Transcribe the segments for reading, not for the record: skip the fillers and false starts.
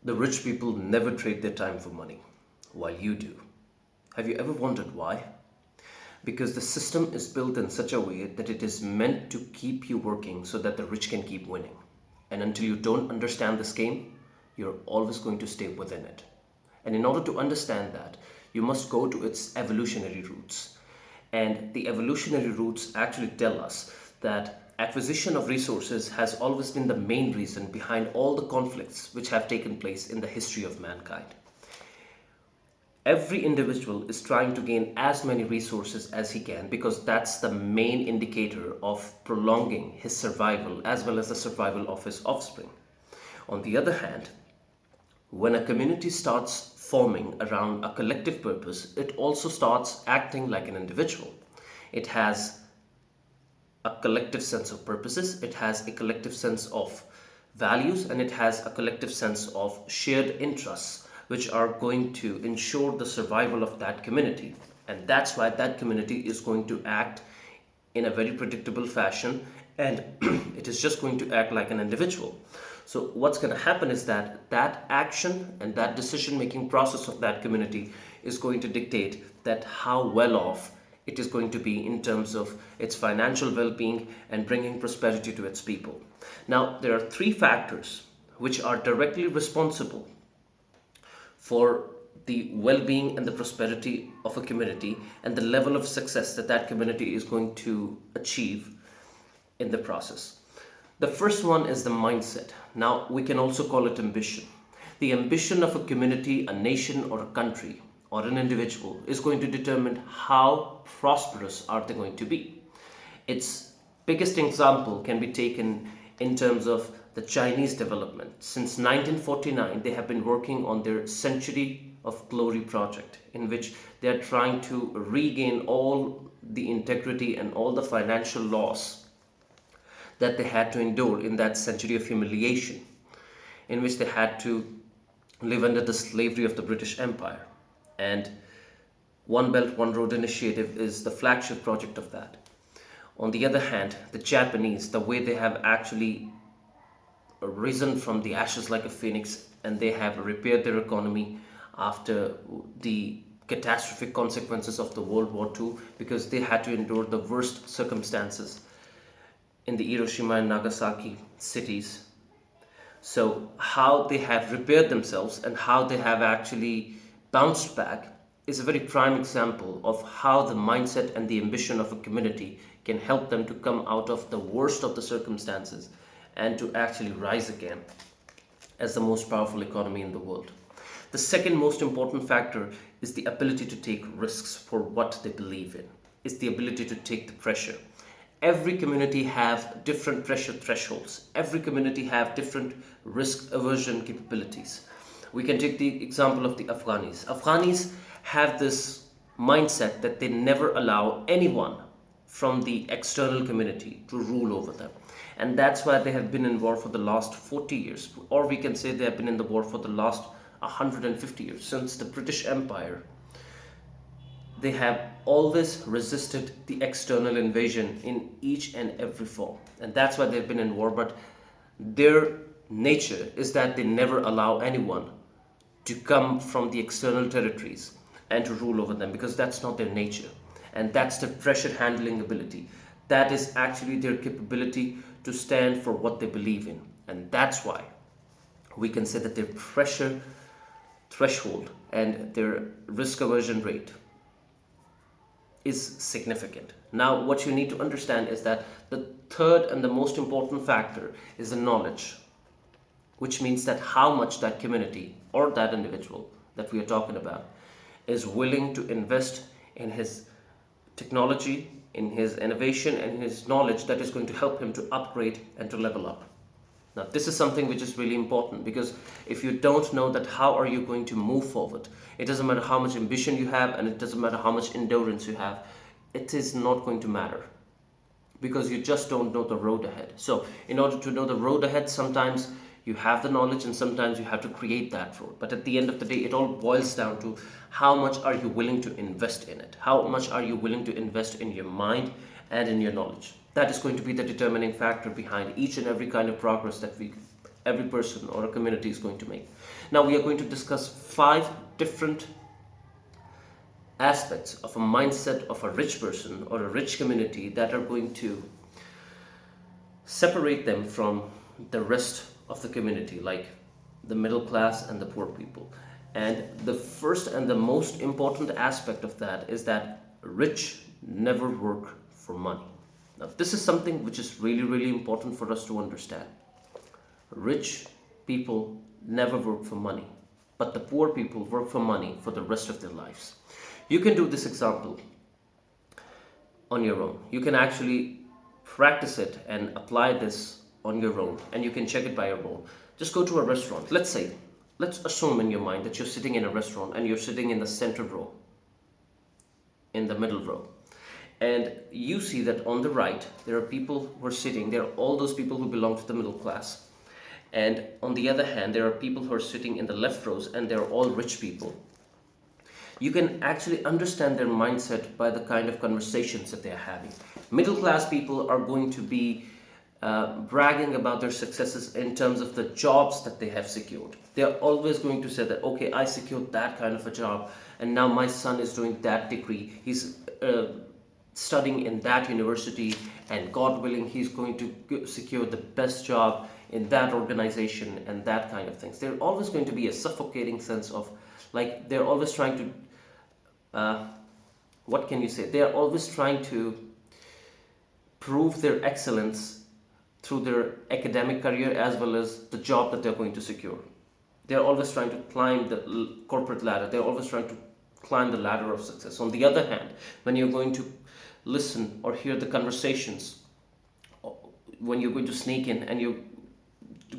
The rich people never trade their time for money, while you do. Have you ever wondered why? Because the system is built in such a way that it is meant to keep you working so that the rich can keep winning. And until you don't understand this game, you're always going to stay within it. And in order to understand that, you must go to its evolutionary roots. And the evolutionary roots actually tell us that acquisition of resources has always been the main reason behind all the conflicts which have taken place in the history of mankind. Every individual is trying to gain as many resources as he can because that's the main indicator of prolonging his survival as well as the survival of his offspring. On the other hand, when a community starts forming around a collective purpose, it also starts acting like an individual. It has a collective sense of purposes, it has a collective sense of values, and it has a collective sense of shared interests which are going to ensure the survival of that community. And that's why that community is going to act in a very predictable fashion, and it is just going to act like an individual. So what's going to happen is that that action and that decision making process of that community is going to dictate that how well off it is going to be in terms of its financial well-being and bringing prosperity to its people. Now there are three factors which are directly responsible for the well-being and the prosperity of a community and the level of success that that community is going to achieve in the process. The first one is the mindset. Now we can also call it ambition. The ambition of a community, a nation, or a country, or an individual is going to determine how prosperous are they going to be. Its biggest example can be taken in terms of the Chinese development. Since 1949, they have been working on their Century of Glory project, in which they are trying to regain all the integrity and all the financial loss that they had to endure in that century of humiliation, in which they had to live under the slavery of the British Empire. And One Belt, One Road initiative is the flagship project of that. On the other hand, the Japanese, the way they have actually risen from the ashes like a phoenix, and they have repaired their economy after the catastrophic consequences of the World War II, because they had to endure the worst circumstances in the Hiroshima and Nagasaki cities. So, how they have repaired themselves and how they have actually bounced back is a very prime example of how the mindset and the ambition of a community can help them to come out of the worst of the circumstances and to actually rise again as the most powerful economy in the world. The second most important factor is the ability to take risks for what they believe in. It's the ability to take the pressure. Every community have different pressure thresholds. Every community have different risk aversion capabilities. We can take the example of the Afghanis. Afghanis have this mindset that they never allow anyone from the external community to rule over them. And that's why they have been in war for the last 40 years. Or we can say they have been in the war for the last 150 years. Since the British Empire, they have always resisted the external invasion in each and every form. And that's why they've been in war. But their nature is that they never allow anyone to come from the external territories and to rule over them, because that's not their nature. And that's the pressure handling ability. That is actually their capability to stand for what they believe in. And that's why we can say that their pressure threshold and their risk aversion rate is significant. Now, what you need to understand is that the third and the most important factor is the knowledge, which means that how much that community or that individual that we are talking about is willing to invest in his technology, in his innovation, and in his knowledge that is going to help him to upgrade and to level up. Now, this is something which is really important, because if you don't know that, how are you going to move forward? It doesn't matter how much ambition you have, and it doesn't matter how much endurance you have. It is not going to matter, because you just don't know the road ahead. So, in order to know the road ahead, sometimes you have the knowledge and sometimes you have to create that road. But at the end of the day, it all boils down to how much are you willing to invest in it? How much are you willing to invest in your mind and in your knowledge? That is going to be the determining factor behind each and every kind of progress that we every person or a community is going to make. Now we are going to discuss 5 different aspects of a mindset of a rich person or a rich community that are going to separate them from the rest of the community, like the middle class and the poor people. And the first and the most important aspect of that is that rich never work for money. Now, this is something which is really, really important for us to understand. Rich people never work for money, but the poor people work for money for the rest of their lives. You can do this example on your own. You can actually practice it and apply this on your own, and you can check it by your own. Just go to a restaurant. Let's assume in your mind that you're sitting in a restaurant and you're sitting in the center row, in the middle row. And you see that on the right, there are people who are sitting, there are all those people who belong to the middle class. And on the other hand, there are people who are sitting in the left rows and they're all rich people. You can actually understand their mindset by the kind of conversations that they're having. Middle class people are going to be bragging about their successes in terms of the jobs that they have secured. They're always going to say that, okay, I secured that kind of a job, and now my son is doing that degree. He's studying in that university, and God willing, he's going to secure the best job in that organization and that kind of things. There's always going to be a suffocating sense of, like, they're always trying to what can you say? They are always trying to prove their excellence through their academic career as well as the job that they're going to secure. They're always trying to climb the corporate ladder. They're always trying to climb the ladder of success. On the other hand, when you're going to listen or hear the conversations, when you're going to sneak in and you're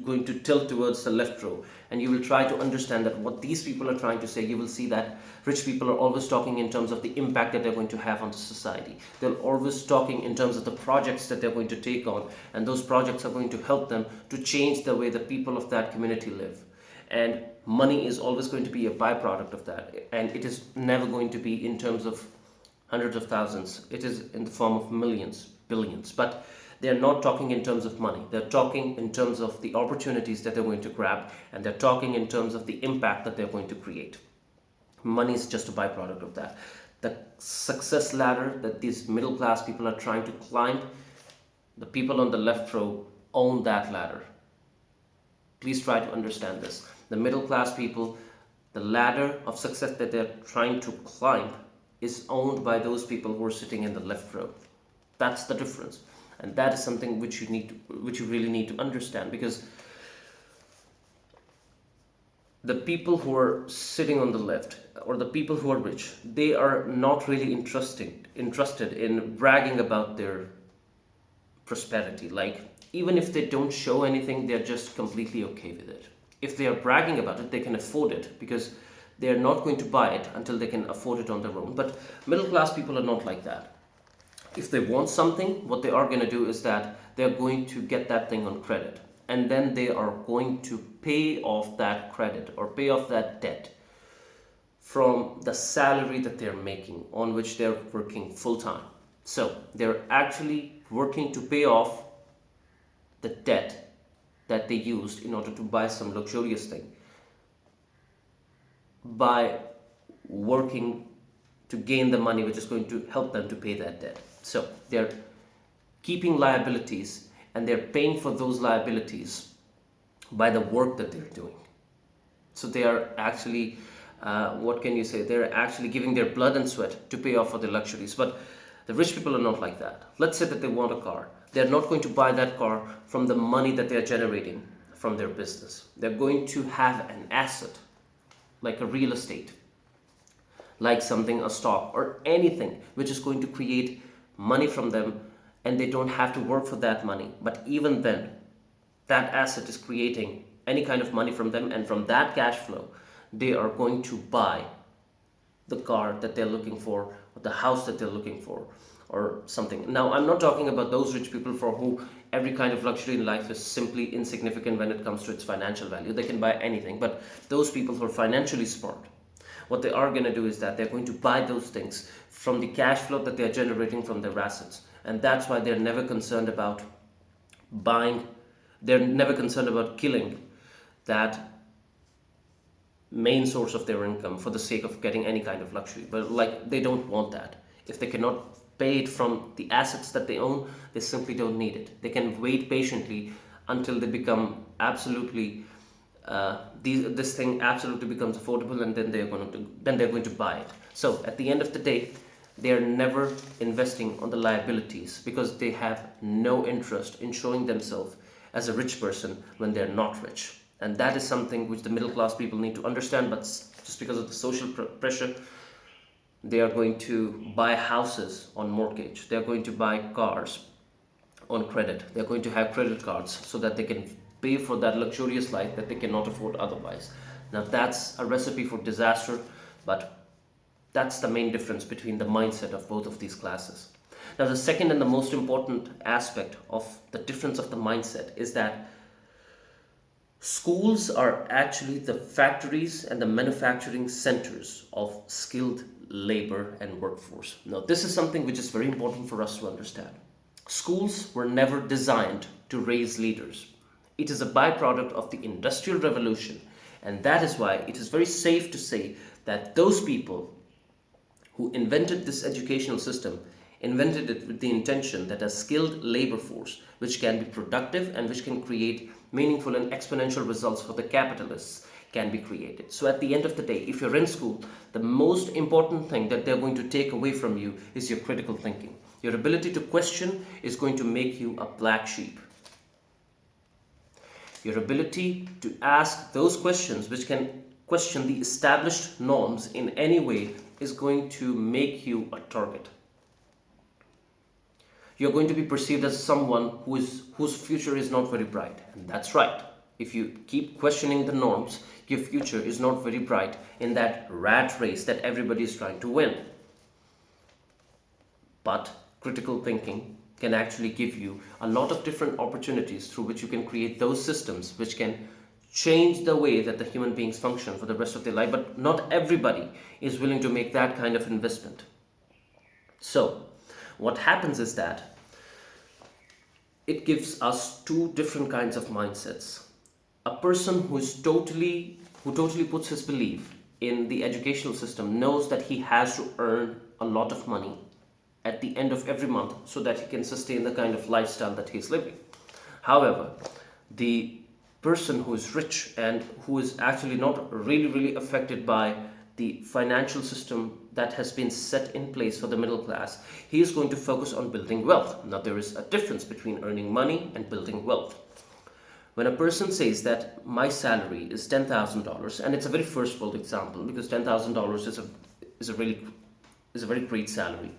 going to tilt towards the left row, and you will try to understand that what these people are trying to say, you will see that rich people are always talking in terms of the impact that they're going to have on the society. They're always talking in terms of the projects that they're going to take on, and those projects are going to help them to change the way the people of that community live. And money is always going to be a byproduct of that, and it is never going to be in terms of hundreds of thousands. It is in the form of millions, billions. But they're not talking in terms of money. They're talking in terms of the opportunities that they're going to grab, and they're talking in terms of the impact that they're going to create. Money is just a byproduct of that. The success ladder that these middle class people are trying to climb, the people on the left row own that ladder. Please try to understand this. The middle class people, the ladder of success that they're trying to climb is owned by those people who are sitting in the left row. That's the difference. And that is something which you really need to understand, because the people who are sitting on the left, or the people who are rich, they are not really interested in bragging about their prosperity. Like, even if they don't show anything, they're just completely okay with it. If they are bragging about it, they can afford it, because they are not going to buy it until they can afford it on their own. But middle class people are not like that. If they want something, what they are going to do is that they're going to get that thing on credit, and then they are going to pay off that credit or pay off that debt from the salary that they're making, on which they're working full time. So they're actually working to pay off the debt that they used in order to buy some luxurious thing by working to gain the money which is going to help them to pay that debt. So they're keeping liabilities, and they're paying for those liabilities by the work that they're doing. So they are actually, what can you say? They're actually giving their blood and sweat to pay off for the luxuries. But the rich people are not like that. Let's say that they want a car. They're not going to buy that car from the money that they're generating from their business. They're going to have an asset, like a real estate, like something, a stock, or anything which is going to create money from them, and they don't have to work for that money. But even then, that asset is creating any kind of money from them, and from that cash flow, they are going to buy the car that they're looking for, or the house that they're looking for, or something. Now, I'm not talking about those rich people for who every kind of luxury in life is simply insignificant when it comes to its financial value. They can buy anything. But those people who are financially smart, what they are going to do is that they're going to buy those things from the cash flow that they're generating from their assets. And that's why they're never concerned about buying They're never concerned about killing that main source of their income for the sake of getting any kind of luxury. But like, they don't want that. If they cannot pay it from the assets that they own, they simply don't need it. They can wait patiently until they become absolutely this thing absolutely becomes affordable, and then they're going to buy it. So at the end of the day, they are never investing on the liabilities because they have no interest in showing themselves as a rich person when they're not rich. And that is something which the middle class people need to understand. But just because of the social pressure, they are going to buy houses on mortgage, they're going to buy cars on credit, they're going to have credit cards so that they can pay for that luxurious life that they cannot afford otherwise. Now that's a recipe for disaster, but that's the main difference between the mindset of both of these classes. Now, the second and the most important aspect of the difference of the mindset is that schools are actually the factories and the manufacturing centers of skilled labor and workforce. Now, this is something which is very important for us to understand. Schools were never designed to raise leaders. It is a byproduct of the Industrial Revolution, and that is why it is very safe to say that those people who invented this educational system invented it with the intention that a skilled labor force which can be productive and which can create meaningful and exponential results for the capitalists can be created. So at the end of the day, if you're in school, the most important thing that they're going to take away from you is your critical thinking. Your ability to question is going to make you a black sheep. Your ability to ask those questions which can question the established norms in any way is going to make you a target. You're going to be perceived as someone whose future is not very bright. And that's right. If you keep questioning the norms, your future is not very bright in that rat race that everybody is trying to win. But critical thinking can actually give you a lot of different opportunities through which you can create those systems which can change the way that the human beings function for the rest of their life. But not everybody is willing to make that kind of investment. So what happens is that it gives us two different kinds of mindsets. A person who totally puts his belief in the educational system knows that he has to earn a lot of money at the end of every month so that he can sustain the kind of lifestyle that he's living. However, the person who is rich and who is actually not really affected by the financial system that has been set in place for the middle class, he is going to focus on building wealth. Now, there is a difference between earning money and building wealth. When a person says that my salary is $10,000, and it's a very first world example because $10,000 is a very great salary.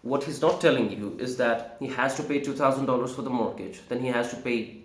What he's not telling you is that he has to pay $2,000 for the mortgage, then he has to pay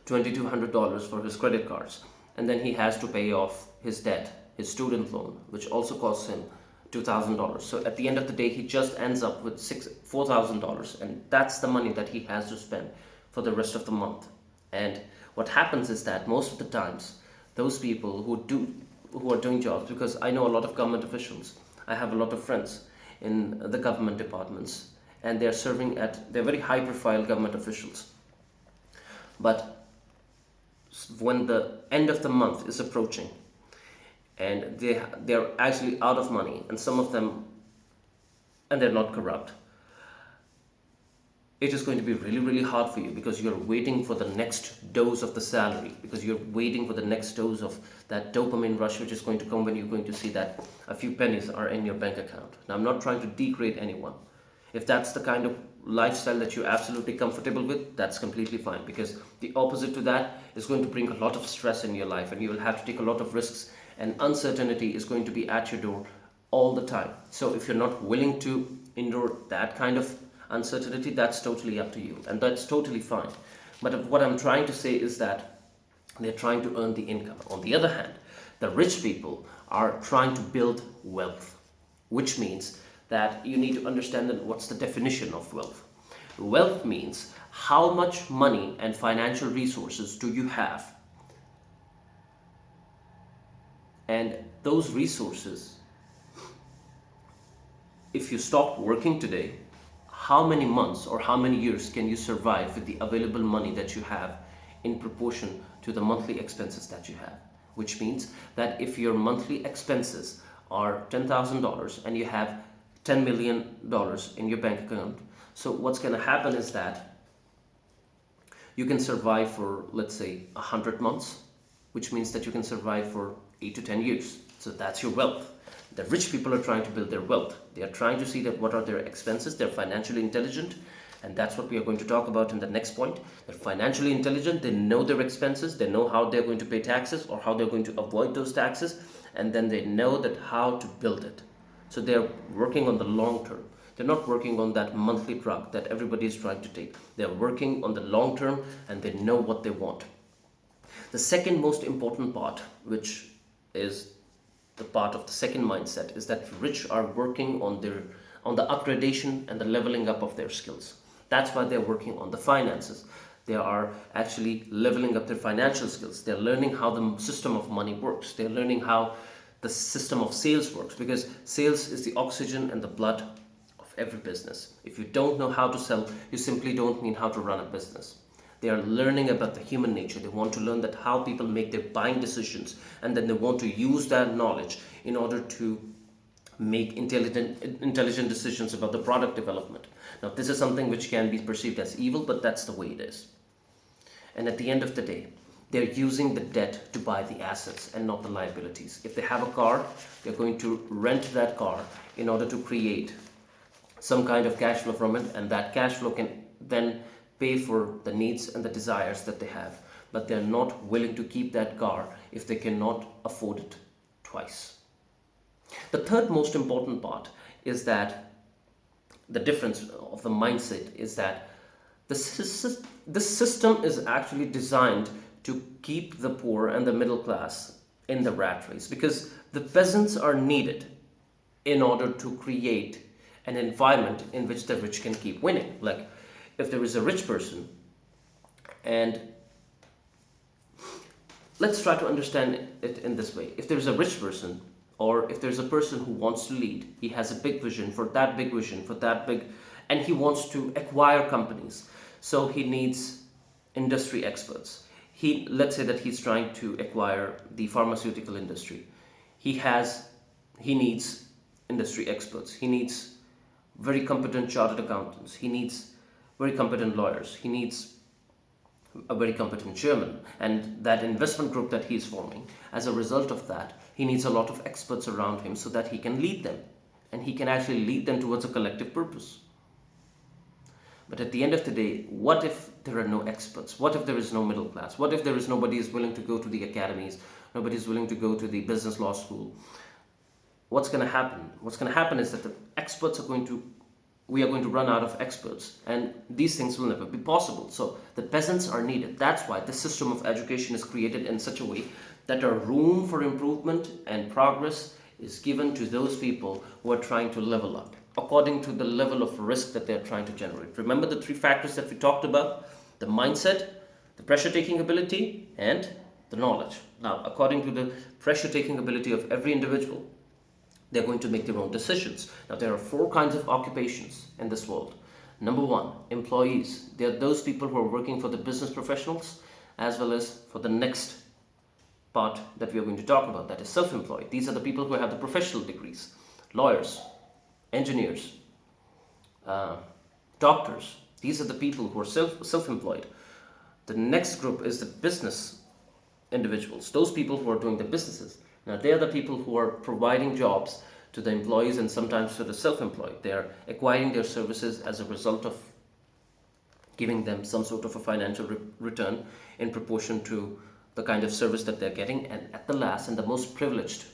$2,200 for his credit cards, and then he has to pay off his debt, his student loan, which also costs him $2,000. So at the end of the day, he just ends up with $4,000, and that's the money that he has to spend for the rest of the month. And what happens is that most of the times, those people who are doing jobs, because I know a lot of government officials, I have a lot of friends in the government departments, and they're very high profile government officials. But when the end of the month is approaching and they're actually out of money, and some of them, and they're not corrupt, it is going to be really hard for you because you're waiting for the next dose of the salary, because you're waiting for the next dose of that dopamine rush which is going to come when you're going to see that a few pennies are in your bank account. Now, I'm not trying to degrade anyone. If that's the kind of lifestyle that you're absolutely comfortable with, that's completely fine, because the opposite to that is going to bring a lot of stress in your life, and you will have to take a lot of risks, and uncertainty is going to be at your door all the time. So if you're not willing to endure that kind of uncertainty, that's totally up to you, and that's totally fine. But what I'm trying to say is that they're trying to earn the income. On the other hand, the rich people are trying to build wealth, which means that you need to understand that what's the definition of wealth. Wealth means how much money and financial resources do you have, and those resources, if you stop working today, how many months or how many years can you survive with the available money that you have in proportion to the monthly expenses that you have. Which means that if your monthly expenses are $10,000 and you have $10 million in your bank account, so what's going to happen is that you can survive for, let's say, 100 months, which means that you can survive for 8 to 10 years. So that's your wealth. The rich people are trying to build their wealth. They are trying to see that what are their expenses. They're financially intelligent, and that's what we are going to talk about in the next point. They're financially intelligent. They know their expenses. They know how they're going to pay taxes or how they're going to avoid those taxes, and then they know that how to build it. So they're working on the long term. They're not working on that monthly drug that everybody is trying to take. They're working on the long term, and they know what they want. The second most important part, which is the part of the second mindset, is that rich are working on the upgradation and the leveling up of their skills. That's why they're working on the finances. They are actually leveling up their financial skills. They're learning how the system of money works. They're learning how the system of sales works, because sales is the oxygen and the blood of every business. If you don't know how to sell, you simply don't mean how to run a business. They are learning about the human nature. They want to learn that how people make their buying decisions, and then they want to use that knowledge in order to make intelligent decisions about the product development. Now, this is something which can be perceived as evil, but that's the way it is. And at the end of the day, they're using the debt to buy the assets and not the liabilities. If they have a car, they're going to rent that car in order to create some kind of cash flow from it, and that cash flow can then pay for the needs and the desires that they have. But they're not willing to keep that car if they cannot afford it twice. The third most important part is that the difference of the mindset is that the system is actually designed to keep the poor and the middle class in the rat race, because the peasants are needed in order to create an environment in which the rich can keep winning. Like, if there is a rich person, and let's try to understand it in this way. If there's a rich person, or if there's a person who wants to lead, he has a big vision for that big vision, for that big, and he wants to acquire companies. So he needs industry experts. Let's say that he's trying to acquire the pharmaceutical industry. He needs industry experts. He needs very competent chartered accountants. He needs very competent lawyers. He needs a very competent chairman, and that investment group that he's forming, as a result of that, he needs a lot of experts around him so that he can lead them, and he can actually lead them towards a collective purpose. But at the end of the day, what if there are no experts? What if there is no middle class? What if there is nobody is willing to go to the academies? Nobody is willing to go to the business law school? What's going to happen? What's going to happen is that we are going to run out of experts, and these things will never be possible. So the peasants are needed. That's why the system of education is created in such a way that a room for improvement and progress is given to those people who are trying to level up according to the level of risk that they're trying to generate. Remember the three factors that we talked about: the mindset, the pressure taking ability, and the knowledge. Now, according to the pressure taking ability of every individual, they're going to make their own decisions. Now, there are four kinds of occupations in this world. Number one, employees. They are those people who are working for the business professionals, as well as for the next part that we are going to talk about, that is self-employed. These are the people who have the professional degrees: lawyers, engineers, doctors. These are the people who are self-employed. The next group is the business individuals, those people who are doing the businesses. Now, they are the people who are providing jobs to the employees and sometimes to the self-employed. They are acquiring their services as a result of giving them some sort of a financial return in proportion to the kind of service that they're getting. And at the last and the most privileged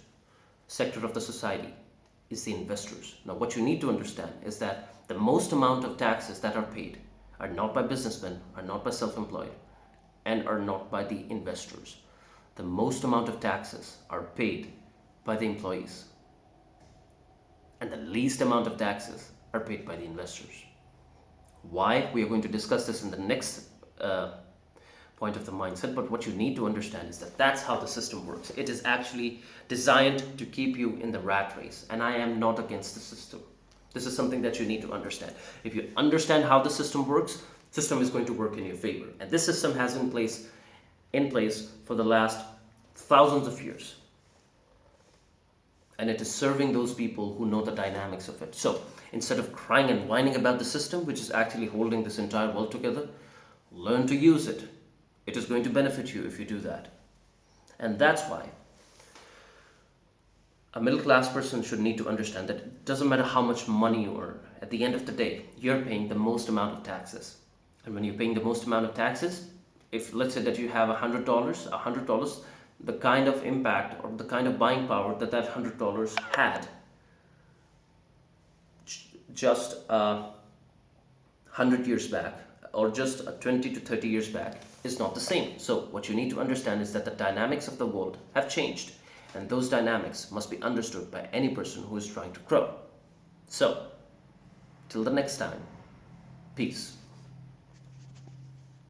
sector of the society is the investors. Now, what you need to understand is that the most amount of taxes that are paid are not by businessmen, are not by self-employed, and are not by the investors. The most amount of taxes are paid by the employees, and the least amount of taxes are paid by the investors. Why? We are going to discuss this in the next point of the mindset, but what you need to understand is that that's how the system works. It is actually designed to keep you in the rat race, and I am not against the system. This is something that you need to understand. If you understand how the system works, system is going to work in your favor. And this system has been in place for the last thousands of years. And it is serving those people who know the dynamics of it. So instead of crying and whining about the system, which is actually holding this entire world together, learn to use it. It is going to benefit you if you do that. And that's why a middle class person should need to understand that it doesn't matter how much money you earn. At the end of the day, you're paying the most amount of taxes. And when you're paying the most amount of taxes, if let's say that you have $100, the kind of impact or the kind of buying power that $100 had just 100 years back, or just 20 to 30 years back, is not the same. So what you need to understand is that the dynamics of the world have changed, and those dynamics must be understood by any person who is trying to grow. So till the next time, peace.